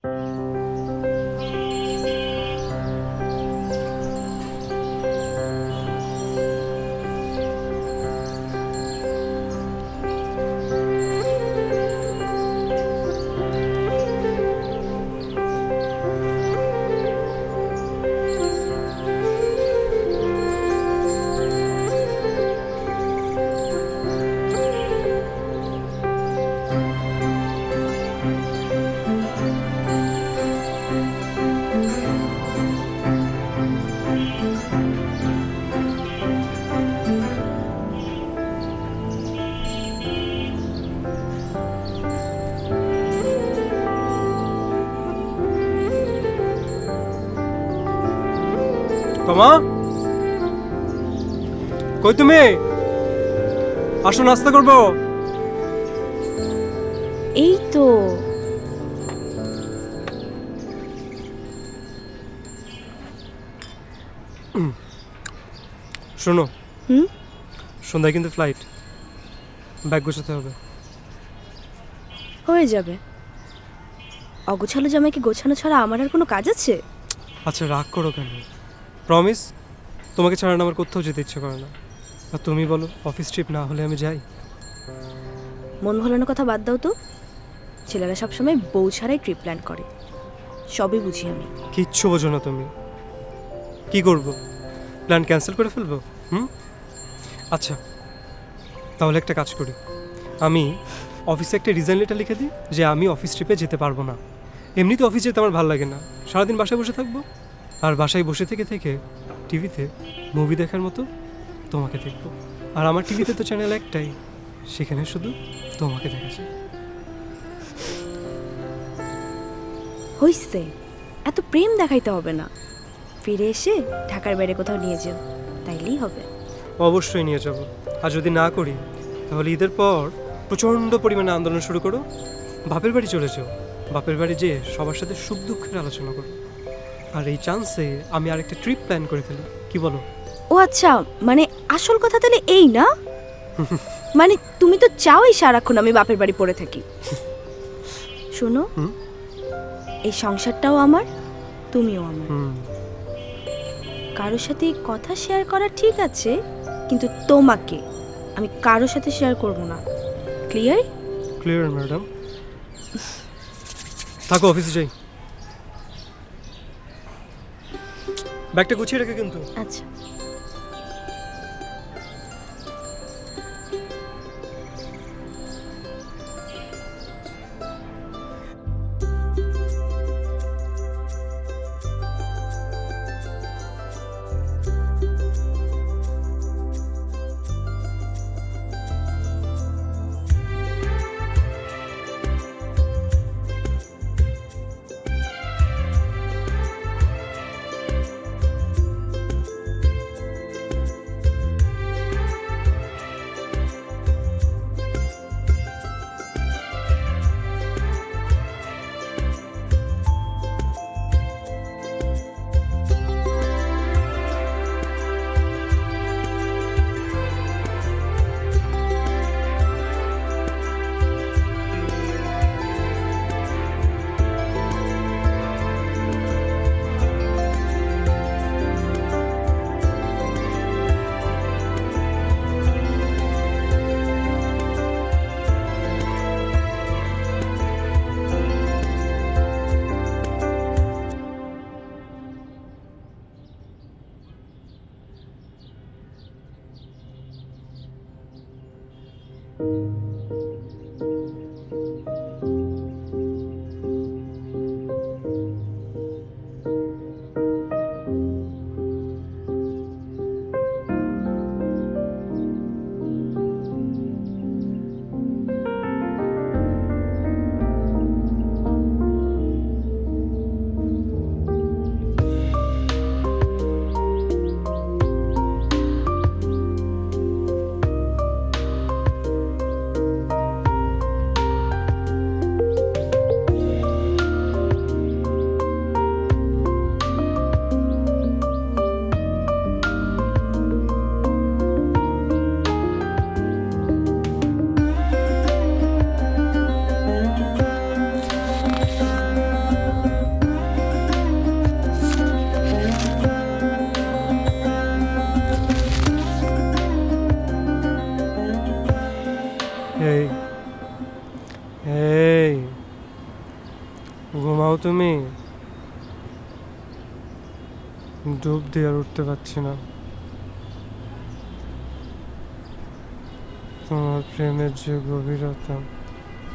তোমা, কই তুমি? আসো, নাস্তা করবো। এই তো শোনো, হুম সন্ধ্যায় কিন্তু ফ্লাইট, ব্যাগ গোছাতে হবে। হয়ে যাবে। অগোছালো জামাইকে গোছানো ছাড়া আমার আর কোনো কাজ আছে? আচ্ছা, রাগ করো কেন? প্রমিস, তোমাকে ছাড়া না আমার কোথাও যেতে ইচ্ছে করে না। আর তুমি বলো, অফিস ট্রিপ না হলে আমি যাই? মন ভোলানোর কথা বাদ দাও তো। ছেলেরা সবসময় বউ ছাড়াই ট্রিপ প্ল্যান করে, সবই বুঝি আমি। কিচ্ছু বোঝো না তুমি। কি করব, প্ল্যান ক্যান্সেল করে ফেলবো? আচ্ছা, তাহলে একটা কাজ করি, আমি অফিসে একটা রিজাইন লেটার লিখে দিই যে আমি অফিস ট্রিপে যেতে পারবো না। এমনিতে অফিস যেতে আমার ভালো লাগে না, সারাদিন বাসায় বসে থাকবো। আর বাসায় বসে থেকে থেকে টিভিতে মুভি দেখার মতো তোমাকে দেখবো। আর আমার টিভিতে তো চ্যানেল একটাই, সেখানে শুধু তোমাকে দেখা যায়। হইছে, এত প্রেম দেখাইতে হবে না। ফিরে এসে ঢাকার বাইরে কোথাও নিয়ে যাও, তাইলেই হবে। অবশ্যই নিয়ে যাব। আর যদি না করি, তাহলে ঈদের পর প্রচণ্ড পরিমাণে আন্দোলন শুরু করো, বাপের বাড়ি চলে যাও। বাপের বাড়ি যেয়ে সবার সাথে সুখ দুঃখের আলোচনা করো। আর এই চান্সে আমি আরেকটা ট্রিপ প্ল্যান করে ফেলি, কি বলো? ও আচ্ছা, মানে আসল কথা তাহলে এই না? মানে তুমি তো চাওই সারাক্ষণ আমি বাপের বাড়ি পড়ে থাকি। শোনো, এই সংসারটাও আমার, তুমিও আমার। কারোর সাথে এই কথা শেয়ার করা ঠিক আছে, কিন্তু তোমাকে আমি কারোর সাথে শেয়ার করব না। ক্লিয়ার? Clear madam. থাকো, অফিসে যাই। ব্যাগটা গুছিয়ে রেখে কিন্তু। আচ্ছা। ঘুমাও তুমি। ডুব দিয়ে আর উঠতে পারছি না। তোমার প্রেমের যে গভীরতা,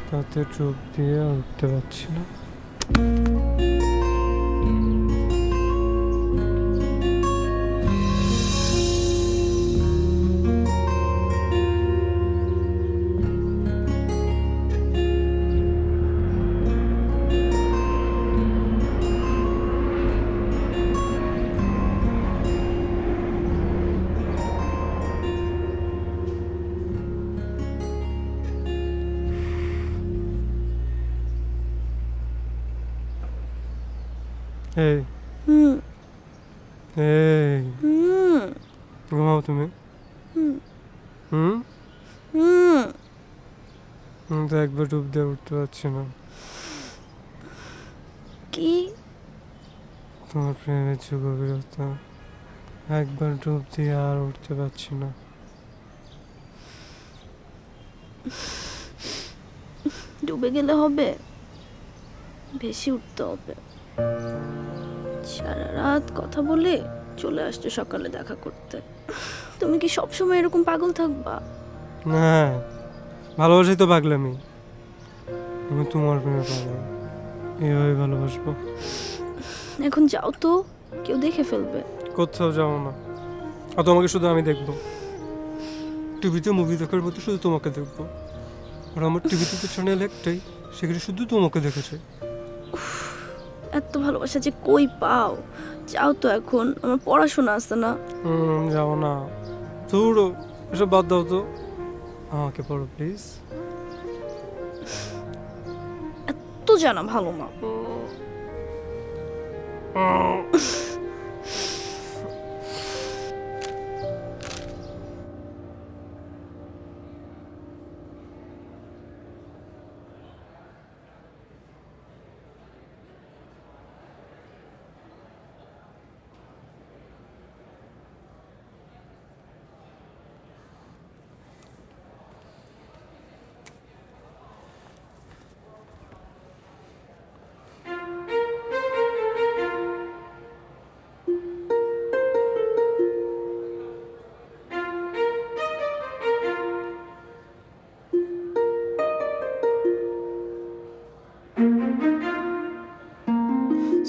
তাতে ডুব দিয়ে আর উঠতে পারছি না। এই হুম এই হুম ঘুমাও তুমি। হুম হুম হুম আমি তো একবার ডুব দিয়ে উঠতে পারছি না। কি? তোমার প্রেমের যে গভীরতা, একবার ডুব দিয়ে আর উঠতে পারছি না। ডুবে গেলে হবে? ভেসে উঠতে হবে। সারা রাত কথা বলে চলে আসছে সকালে দেখা করতে। তুমি কি সবসময় এরকম পাগল থাকবা? না, ভালোবাসাই তো পাগলামি। আমি তোমার প্রেমে পাগল, এইভাবে ভালোবাসবো। এখন যাও তো, কেউ দেখে ফেলবে। কোথাও যাবো না। আর তোমাকে শুধু আমি দেখবো। টিভিতে মুভি দেখার মতো শুধু তোমাকে দেখবো। আর আমার টিভিতে তো চ্যানেল একটাই, সেখানে শুধু তোমাকে দেখেছে। এত ভালোবাসা যে কই পাও? যাও তো, এখন আমার পড়াশোনা আছে না। যাবো না। ধুরো, এসব বাদ দাও তো, আমাকে পড়ো প্লিজ। তো জানা ভালো না।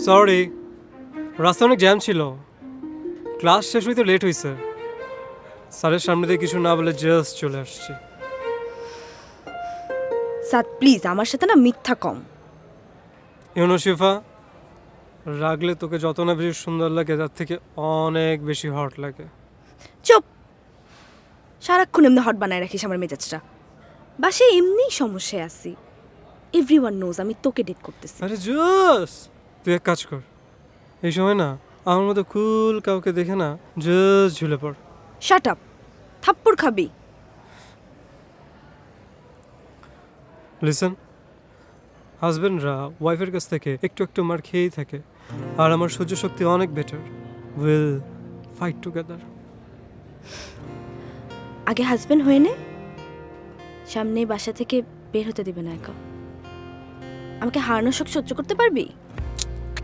সরি, রাস্তা অনেক জ্যাম ছিল। ক্লাস শেষ হইতে লেট হয়েছে। স্যারের সামনে দিয়ে কিছু না বলে জাস্ট চলে আসছি। সাদ প্লিজ, আমার সাথে না মিথ্যা কম। ইউনো শিফা, রাগলে তোকে যত না বেশি সুন্দর লাগে, তার থেকে অনেক বেশি হট লাগে। চুপ! সারাক্ষণ এমনি হট বানায় রাখিস আমার মেজাজটা। বাসে এমনি সমস্যায় আছি। এভরিওয়ান নোজ আমি তোকে ডেট করতেছি। আরে জোস, তুই এক কাজ কর, এই সময় না আমার মতো কুল কাউকে দেখে না জাস্ট ঝুলে পড়। Shut up! থাপ্পড় খাবি। লিসেন, হাজব্যান্ডরা ওয়াইফের কাছ থেকে একটু একটু মার খেয়েই থাকে, আর আমার সহ্য শক্তি অনেক বেটার। Will fight together. আগে হাজবেন্ড হয়ে নে, সামনে বাসা থেকে বের হতে দিবে না একা। আমাকে হারানোর শোক সহ্য করতে পারবি?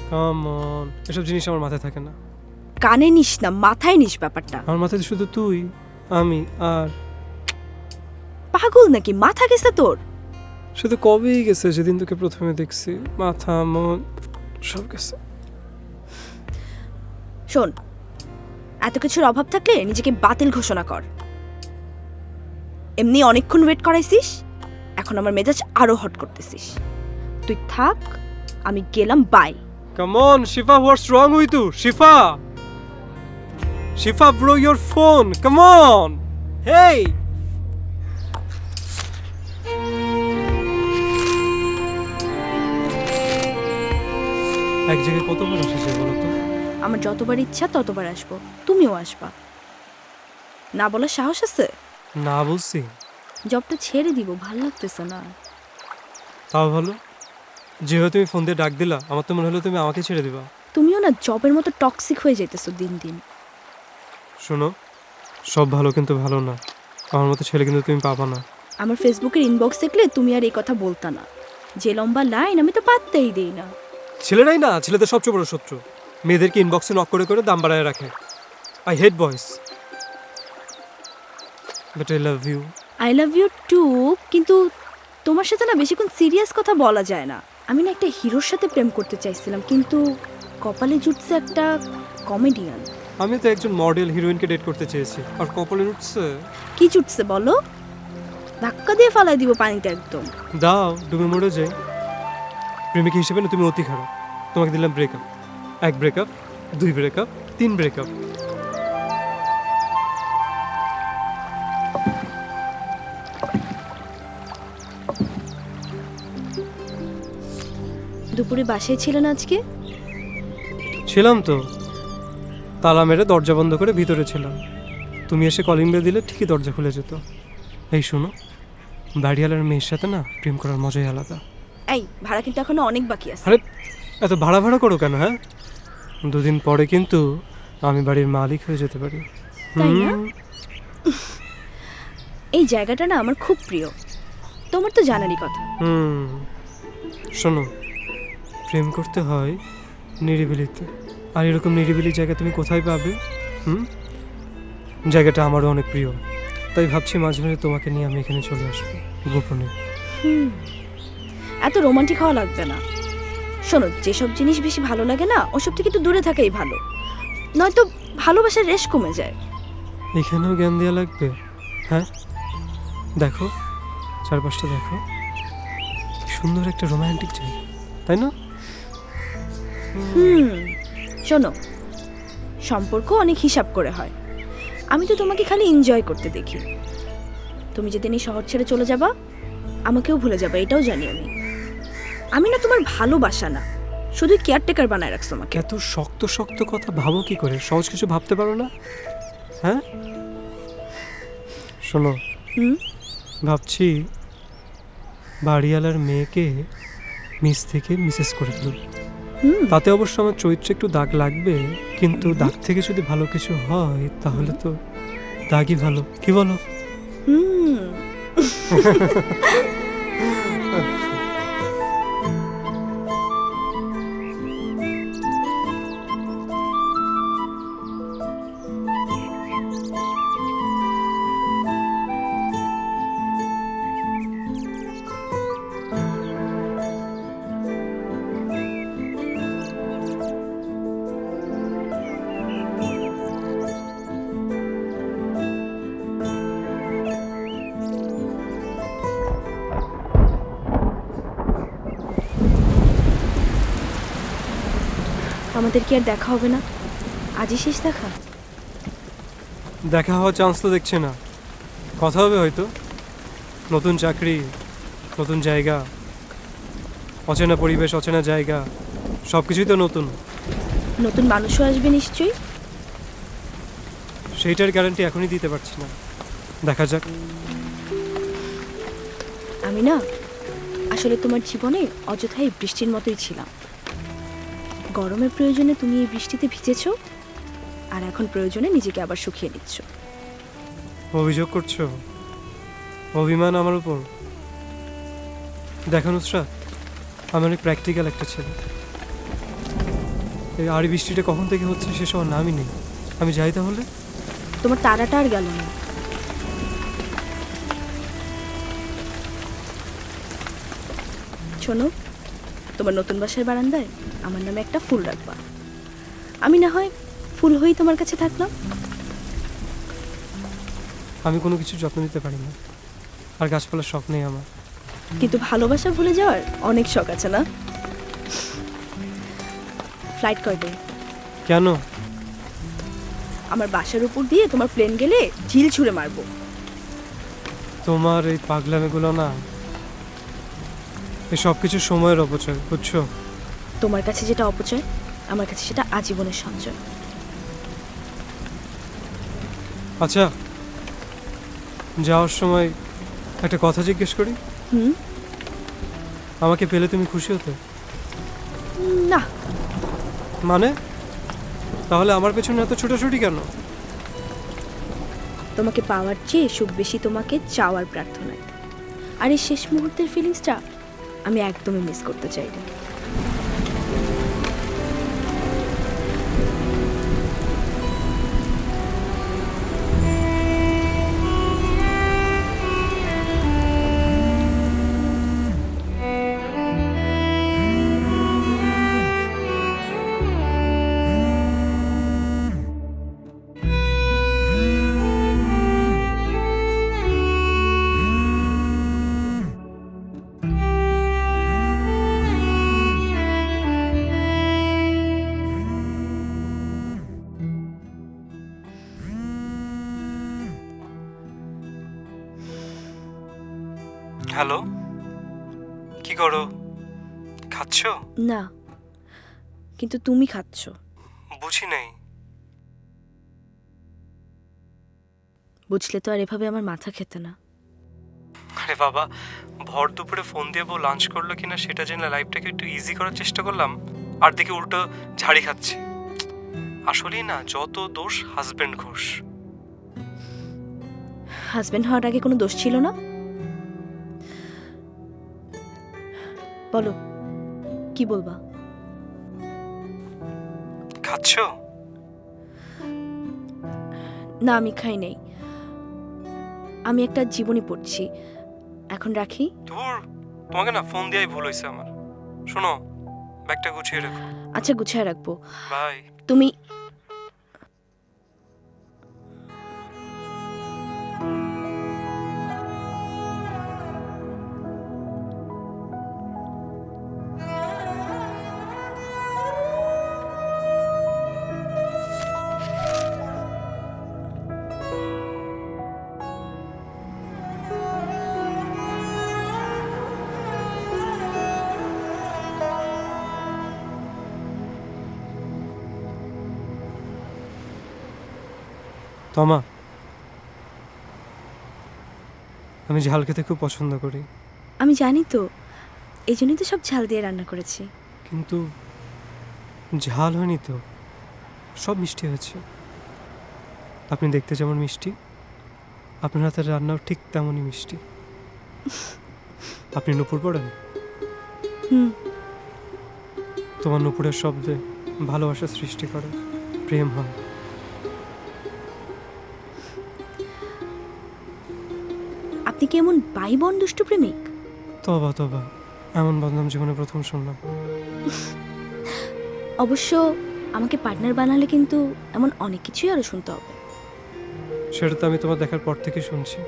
কাম অন, এসব জিনিস আমার মাথায় থাকে না। কানে নিস না, মাথায় নিস ব্যাপারটা। আমার মাথায় শুধু তুই, আমি আর। পাগল নাকি? মাথা গেছে তোর? সে তো কবেই গেছে, যেদিন তোকে প্রথমে দেখছি। মাথা মন সব গেছে। শোন, এত কিছুর অভাব থাকলে নিজেকে বাতিল ঘোষণা কর। এমনি অনেকক্ষণ ওয়েট করাইছিস, এখন আমার মেজাজ আরো হট করতেছিস। তুই থাক, আমি গেলাম। By. Come on Shifa, what's wrong with you? Shifa, Shifa bro, your phone, come on, hey. এক জায়গায় কতবার আসছে বলো তো? আমার যতবার ইচ্ছা ততবার আসবো, তুমিও আসবা। না বলার সাহস আছে? না বলছি? জবটা ছেড়ে দিব, ভাল লাগতেছে না। তাও ভালো, যেহেতু তুমি ফোন দিয়ে ডাক দিলা, আমার তো মনে হলো তুমি আমাকে ছেড়ে দিবা। তুমিও না জবের মতো টক্সিক হয়ে যাইতেছো দিন দিন। শোনো, সব ভালো কিন্তু ভালো না। আমার মতো ছেলে কিন্তু তুমি পাবা না। আমার ফেসবুকের ইনবক্স দেখলে তুমি আর এই কথা বলতা না। যে লম্বা লাইন আমি তো পাত্তাই দেই না। ছেলেরাই না, ছেলেদের সবচেয়ে বড় শত্রু। মেয়েদেরকে ইনবক্সে নক করে করে দাম বাড়ায় রাখে। I hate boys, but I love you. I love you too, কিন্তু তোমার সাথে না বেশিক্ষণ সিরিয়াস কথা বলা যায় না। আমি না একটা হিরোর সাথে প্রেম করতে চাইছিলাম, কিন্তু কপালে জুটছে একটা কমেডিয়ান। আমি তো একজন মডেল হিরোইনকে ডেট করতে চেয়েছি, আর কপালে উঠছে। কি জুটছে বলো? ধাক্কা দিয়ে ফালাই দিব পানিতে একদম। দাও, ডুবে মরে যাই। প্রেমিক হিসেবে না তুমি অতি খারাপ। তোমাকে দিলাম ব্রেকআপ। 1 breakup, 2 breakup, 3 breakup. দুপুরে বাসায় ছিল না আজকে? ছিলাম তো, তালা মেরে দরজা বন্ধ করে ভিতরে ছিলাম। তুমি এসে কলিং বেল দিলে ঠিকই দরজা খুলে যেত। এই শোনো, বাড়িওয়ালার মেয়ের সাথে না প্রেম করার মজাই আলাদা। এই ভাড়া কিন্তু এখনো অনেক বাকি আছে। আরে এত ভাড়া ভাড়া করো কেন? হ্যাঁ, 2 দিন পরে কিন্তু আমি বাড়ির মালিক হয়ে যেতে পারি। তাই না? হুম, এই জায়গাটা না আমার খুব প্রিয়, তোমার তো জানারই কথা। হুম। শোনো, প্রেম করতে হয় নিরিবিলিতে। আর এরকম নিরিবিলি জায়গা তুমি কোথায় পাবে? হুম, জায়গাটা আমারও অনেক প্রিয়। তাই ভাবছি মাঝে মাঝে তোমাকে নিয়ে আমি এখানে চলে আসবো গোপনে। হুম, এত রোমান্টিক হওয়া লাগবে না। শোনো, যেসব জিনিস বেশি ভালো লাগে না ওসব থেকে একটু দূরে থাকাই ভালো, নয়তো ভালোবাসার রেশ কমে যায়। এখানেও জ্ঞান দেওয়া লাগবে? হ্যাঁ, দেখো চারপাশটা দেখো, কি সুন্দর একটা রোমান্টিক জায়গা, তাই না? হুম, শোনো, সম্পর্ক অনেক হিসাব করে হয়। আমি তো তোমাকে খালি এনজয় করতে দেখি। তুমি যেদিন এই শহর ছেড়ে চলে যাবা আমাকেও ভুলে যাবা, এটাও জানি আমি। আমি না তোমার ভালোবাসা না, শুধু কেয়ারটেকার বানায় রাখছো আমাকে। এত শক্ত শক্ত কথা ভাবো কি করে? সহজ কিছু ভাবতে পারো না? হ্যাঁ, শোনো, হুম, ভাবছি বাড়িওয়ালার মেয়েকে মিস থেকে মিসেস করে ফেলব। হুম, তাতে অবশ্য আমার চরিত্রে একটু দাগ লাগবে, কিন্তু দাগ থেকে যদি ভালো কিছু হয় তাহলে তো দাগই ভালো, কি বলো? হুম। আমাদের কি আর দেখা হবে না? আজই শেষ দেখা। দেখা হওয়ার চান্স তো দেখছে না। কথা হবে হয়তো, নতুন চাকরি, নতুন জায়গা, অচেনা পরিবেশ, অচেনা জায়গা, সব কিছুই তো নতুন। নতুন মানুষও আসবে নিশ্চয়ই। সেইটার গ্যারান্টি এখনই দিতে পারছি না, দেখা যাক। আমি না আসলে তোমার জীবনে অযথাই বৃষ্টির মতোই ছিলাম। গরমের প্রয়োজনে তুমি এই বৃষ্টিতে ভিজেছো, আর এখন প্রয়োজনে নিজেকে আবার শুকিয়ে নিচ্ছ। অভিযোগ করছো? অভিমান আমার উপর? দেখো নুসরাত, আমি অনেক প্র্যাকটিক্যাল একটা ছেলে। এই আর বৃষ্টিটা কখন থেকে হচ্ছে সে সবার নামই নেই। আমি যাই তাহলে? তোমার তারাটা আর গেল না। শোনো, তোমার নতুন বাসার বারান্দায় আমার নামে একটা ফুল রাখবা। আমি না হয় ফুল হয়েই তোমার কাছে থাকলাম। আমি কোনো কিছু যত্ন নিতে পারি না, আর গাছপালার শখ নেই আমার। কিন্তু ভালোবাসা ভুলে যাওয়ার অনেক শখ আছে না? ফ্লাইট কয়টায়? কেন? আমার বাসার উপর দিয়ে তোমার প্লেন গেলে ঝিল ছুঁড়ে মারবো। তোমার এই পাগলামিগুলো না, এই সব কিছু সময়ের অপচয়, বুঝছো? তোমার কাছে যেটা অপচয় আমার কাছে সেটা আজীবনের সঞ্চয়। আচ্ছা, যাওয়ার সময় একটা কথা জিজ্ঞেস করি। হুম, আমাকে পেলে তুমি খুশি হতে? না। মানে? তাহলে আমার পেছনে এত ছোটাছুটি কেন? তোমাকে পাওয়ার চেয়ে সুখ বেশি তোমাকে চাওয়ার প্রার্থনায়। আর এই শেষ মুহূর্তের ফিলিংসটা আমি একদমই মিস করতে চাই না। হ্যালো, কি করো? খাচ্ছ? না, কিন্তু তুমি খাচ্ছ। বুঝি নাই। বুঝলে তো আর এভাবে আমার মাথা খেতে না। আরে বাবা, ভর দুপুরে ফোন দিয়ে বউ লাঞ্চ করলো কিনা সেটা জেনে লাইফটাকে একটু ইজি করার চেষ্টা করলাম, আর দিকে উল্টো ঝাড়ি খাচ্ছি। আসলেই না, যত দোষ হাজবেন্ড ঘোষ। হাজবেন্ড হওয়ার আগে কোনো দোষ ছিল না? বলো, কি বলবা? খাচ্ছ? না, আমি খাই নাই। আমি একটা জীবনী পড়ছি। এখন রাখি। ধুর, তোমাকে না ফোন দিয়েই ভুল হয়েছে আমার। শোনো, ব্যাগটা গুছিয়ে রেখো। আচ্ছা, গুছিয়ে রাখবো। বাই। তুমি তমা, আমি ঝাল খেতে খুব পছন্দ করি। আমি জানি তো, এই জন্যই তো সব ঝাল দিয়ে রান্না করেছি। কিন্তু ঝাল হয়নি তো, সব মিষ্টি হয়েছে। আপনি দেখতে যেমন মিষ্টি, আপনার হাতের রান্নাও ঠিক তেমনই মিষ্টি। আপনি নুপুর পড়েন? হুম। তোমার নুপুরের শব্দে ভালোবাসা সৃষ্টি করে, প্রেম হয়। আপনি কি এমন বাইবন দুষ্ট প্রেমিক? তবা তবা, এমন বদনাম জীবনে প্রথম শুনলাম। অবশ্য আমাকে পার্টনার বানালে কিন্তু এমন অনেক কিছুই আরো শুনতে হবে। সেটা তো আমি তোমার দেখার পর থেকে শুনছি।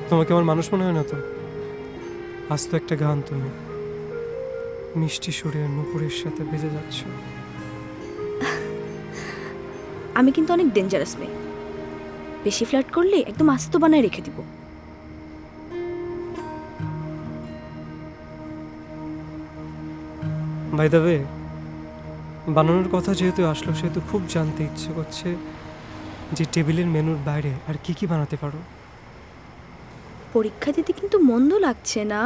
তোমাকে আমার মানুষ মনে হয় না তো? আজ তো একটা গান, তুমি মিষ্টি সুরে নুপুরের সাথে ভেজে যাচ্ছ। আমি কিন্তু অনেক ডেঞ্জারাস মেয়ে। বেশি ফ্লার্ট করলে একদম আস্ত বানায় রেখে দিব। বাই দ্য ওয়ে, বানানোর কথা যেহেতু আসলো, সেহেতু খুব জানতে ইচ্ছে করছে যে টেবিলের মেনুর বাইরে আর কি কি বানাতে পারো। পরীক্ষা দিতে কিন্তু মন্দ লাগছে না।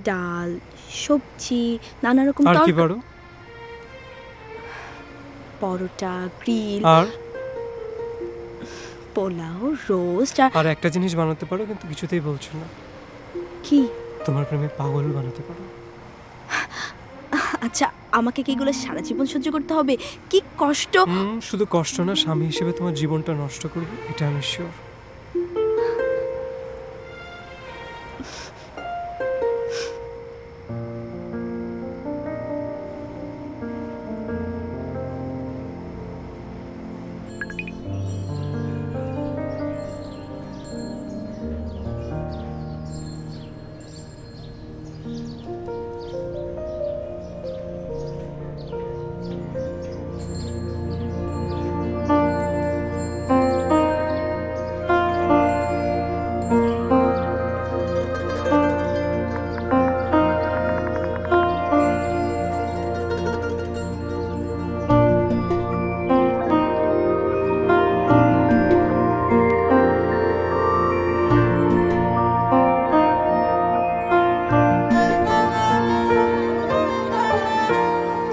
ডাল, সবজি, নানা রকম আর কি পারো? পরোটা, গ্রিল, আর পোলাও, রোস্ট। আর একটা জিনিস বানাতে পারো, কিন্তু কিছুতেই বলছো না। কি? তোমার প্রেমে পাগল বানাতে পারো। আচ্ছা, আমাকে কি এগুলো সারা জীবন সহ্য করতে হবে? কি কষ্ট! শুধু কষ্ট না, স্বামী হিসেবে তোমার জীবনটা নষ্ট করবে, এটা আমি শিওর।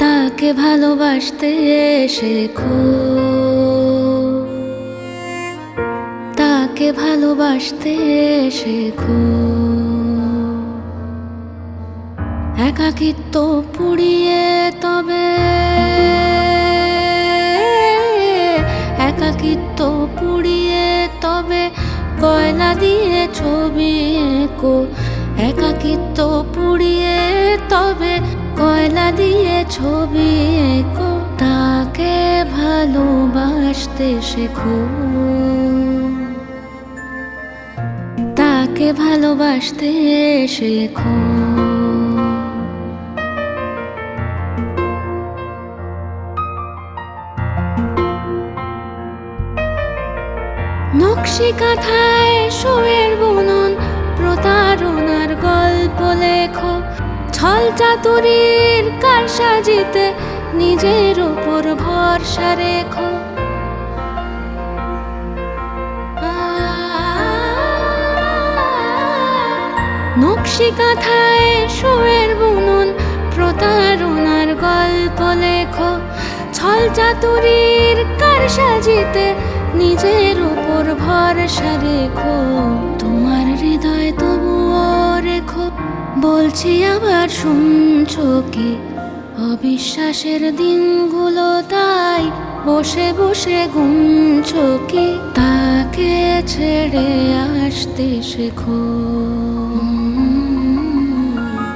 তাকে ভালোবাসতে শেখো, তাকে ভালোবাসতে শেখো। একাকিত্ব পুড়িয়ে তবে, একাকিত্ব পুড়িয়ে তবে কয়লা দিয়ে ছবি এঁকো। একাকিত্ব পুড়িয়ে তবে কয়লা দিয়ে ছবি এঁকো। তাকে ভালোবাসতে শেখো, তাকে ভালোবাসতে শেখো। নকশি কাঁথায় শোয়ের বুনন, প্রতারণার গল্প লেখো, ছল চাতুরীর কারসাজিতে নিজের ওপর ভরসা রেখো। নকশি কাঁথায় শোয়ের বুনন, প্রতারণার গল্প লেখো, ছল চাতুরীর কারসাজিতে নিজের উপর ভরসা রেখো। তোমার হৃদয় তবুও রেখো, বলছি আবার শুনছো কি? অবিশ্বাসের দিনগুলো তাই বসে বসে গুনছো কি? তাকে ছেড়ে আসতে শেখো,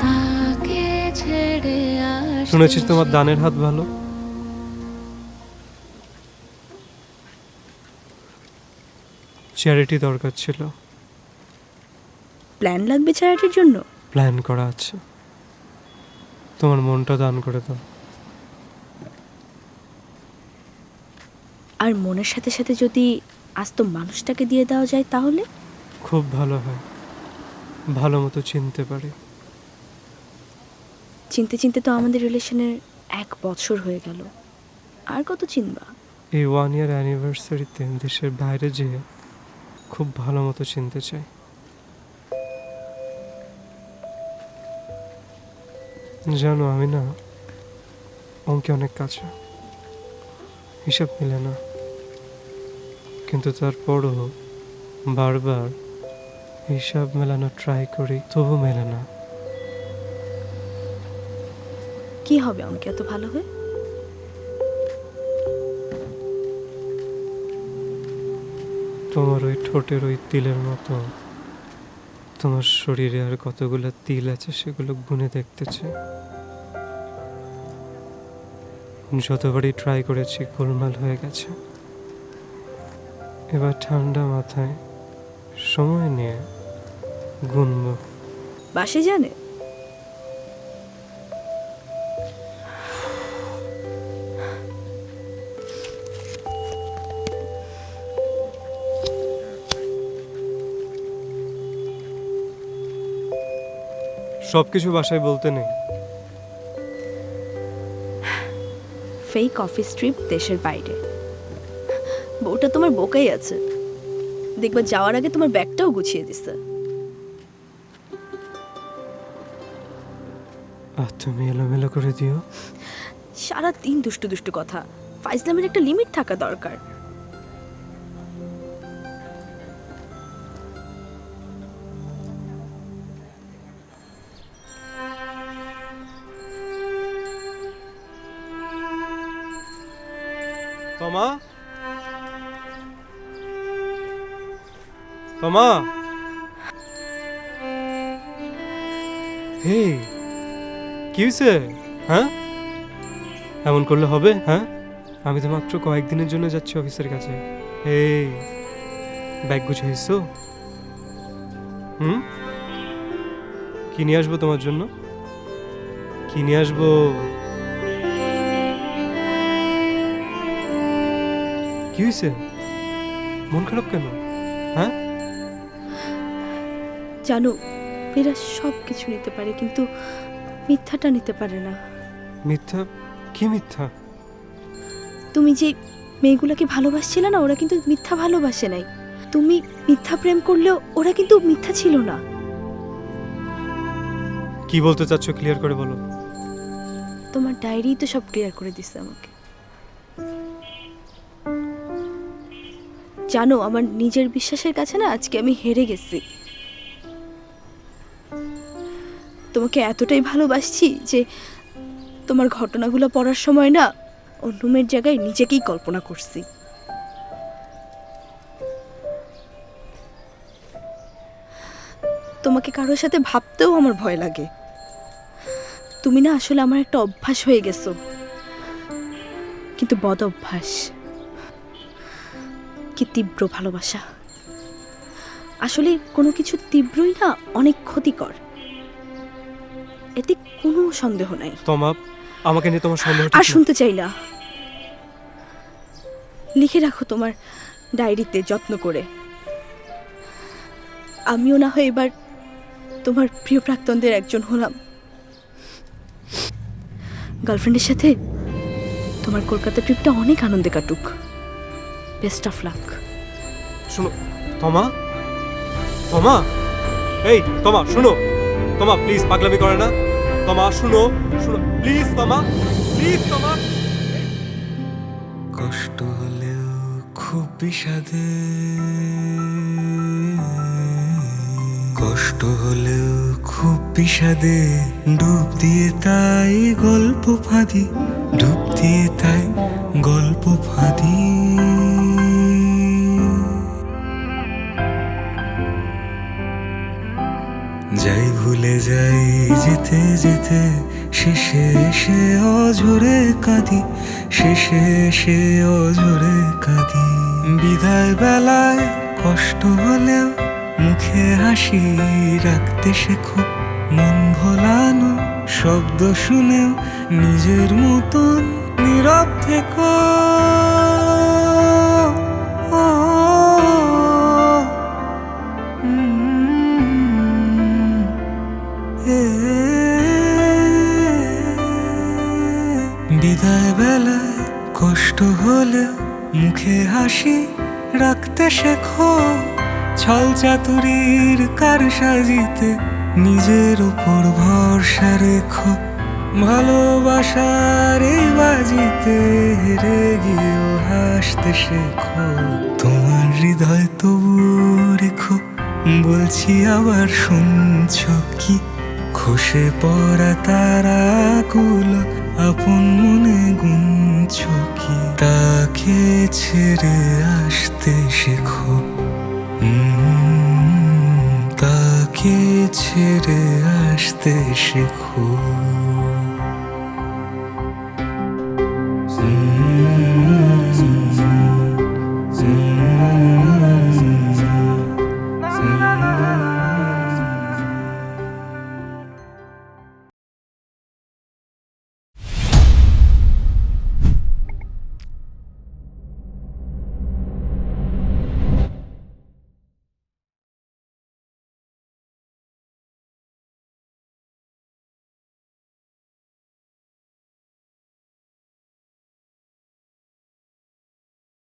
তাকে ছেড়ে আসতে। শুনেছিস তোমার দানের হাত ভালো? চ্যারিটি দরকার ছিল। প্ল্যান লাগবে চ্যারিটির জন্য? প্ল্যান করা আছে, তোমার মনটা দান করে দাও। আর মনের সাথে সাথে যদি আস্ত মানুষটাকে দিয়ে দেওয়া যায় তাহলে? খুব ভালো হয়, ভালো মতো চিনতে পারি। চিনতে চিনতে তো আমাদের রিলেশনের 1 বছর হয়ে গেল, আর কত চিনবা? এই 1 year অ্যানিভার্সারিতে দেশের বাইরে যেয়ে খুব ভালো মতো চিনতে চাই। জানো, আমি না অঙ্কে অনেক কাছে, হিসাব মিলে না, কিন্তু তারপরও বারবার হিসাব মেলানো ট্রাই করি, তবু মেলে না। কি হবে অঙ্কে এত ভালো হয়ে? তোমার ওই ঠোঁটের ওই তিলের মতো তোমার শরীরে আর কতগুলো তিল আছে সেগুলো গুনে দেখতে চাই। যতবারই ট্রাই করেছি গোলমাল হয়ে গেছে। এবার ঠান্ডা মাথায় সময় নিয়ে গুনবো। বাসে জানে? সবকিছু বাসায় বলতে নেই। ফেক অফিস ট্রিপ দেশের বাইরে। বউটা তোমার বোকাই আছে, দেখবা যাওয়ার আগে তোমার ব্যাগটাও গুছিয়ে দিছে। আর তুমি এলোমেলো করে দিও। সারাদিন দুষ্টু দুষ্টু কথা, ফাইজলামের একটা লিমিট থাকা দরকার। তমা, তমা, হে কি হয়েছে? হ্যাঁ, এমন করলে হবে? হ্যাঁ, আমি তো মাত্র কয়েকদিনের জন্য যাচ্ছি অফিসের কাছে। এই ব্যাগ গুছাইছো? কি নিয়ে আসবো তোমার জন্য? কি নিয়ে আসবো? কি হয়েছে? মন খারাপ কেন? হ্যাঁ, জানো মেয়েরা সব কিছু নিতে পারে কিন্তু মিথ্যাটা নিতে পারে না। মিথ্যা? কি মিথ্যা? তুমি যে মেয়েগুলোকে ভালোবাসছিলে না, ওরা কিন্তু মিথ্যা ভালোবাসে নাই। তুমি মিথ্যা প্রেম করলেও ওরা কিন্তু মিথ্যা ছিল না। কি বলতে চাচ্ছ ক্লিয়ার করে বলো। তোমার ডায়েরি তো সব ক্লিয়ার করে দিচ্ছে আমাকে। জানো, আমার নিজের বিশ্বাসের কাছে না আজকে আমি হেরে গেছি। তোমাকে এতটাই ভালোবাসছি যে তোমার ঘটনাগুলো পড়ার সময় না অন্য মেয়ের জায়গায় নিজেকেই কল্পনা করছি। তোমাকে কারোর সাথে ভাবতেও আমার ভয় লাগে। তুমি না আসলে আমার একটা অভ্যাস হয়ে গেছো, কিন্তু বদ অভ্যাস। কি তীব্র ভালোবাসা! আসলে কোনো কিছু তীব্রই না অনেক ক্ষতিকর, এতে কোনো সন্দেহ নাই। তোমা, আমাকে নিয়ে তোমার সন্দেহ আর শুনতে চাই না। লিখে রাখো তোমার ডায়েরিতে যত্ন করে। আমিও না হয় এবার তোমার প্রিয় প্রাক্তনদের একজন হলাম। গার্লফ্রেন্ডের সাথে তোমার কলকাতা ট্রিপটা অনেক আনন্দে কাটুক। Best of luck. শোনো তমা, তমা, এই তমা শুনো, তমা প্লিজ পাগলামি করে না, তমা শুনো, শুনো প্লিজ তমা, প্লিজ তমা। কষ্ট হলেও খুব বিষাদে, কষ্ট হলেও খুব বিষাদে, ডুব দিয়ে তাই গল্প ফাঁদি, ডুব দিয়ে তাই গল্প ফাঁদি। যাই ভুলে যাই যেতে যেতে, শেষে এসে অঝরে কাঁদি, শেষে এসে অঝরে কাঁদি। বিদায় বেলায় কষ্ট হলেও মুখে হাসি রাখতে শেখো, মন ভোলানো শব্দ শুনেও নিজের মতন নীরব থেকো। বিদায় বেলায় কষ্ট হলেও মুখে হাসি রাখতে শেখো, ছল চাতুরীর কারসাজিতে নিজের উপর ভরসা রেখো। ভালোবাসার এই বাজিতে হেরে গিয়েও হাসতে শেখো, তোমার হৃদয় তবু রেখো। বলছি আবার শুনছো কি, খসে পড়া তারাগুলো আপন মনে গুনছো কি। তাকে ছেড়ে আসতে শেখো, তাকে ছেড়ে আসতে শেখো।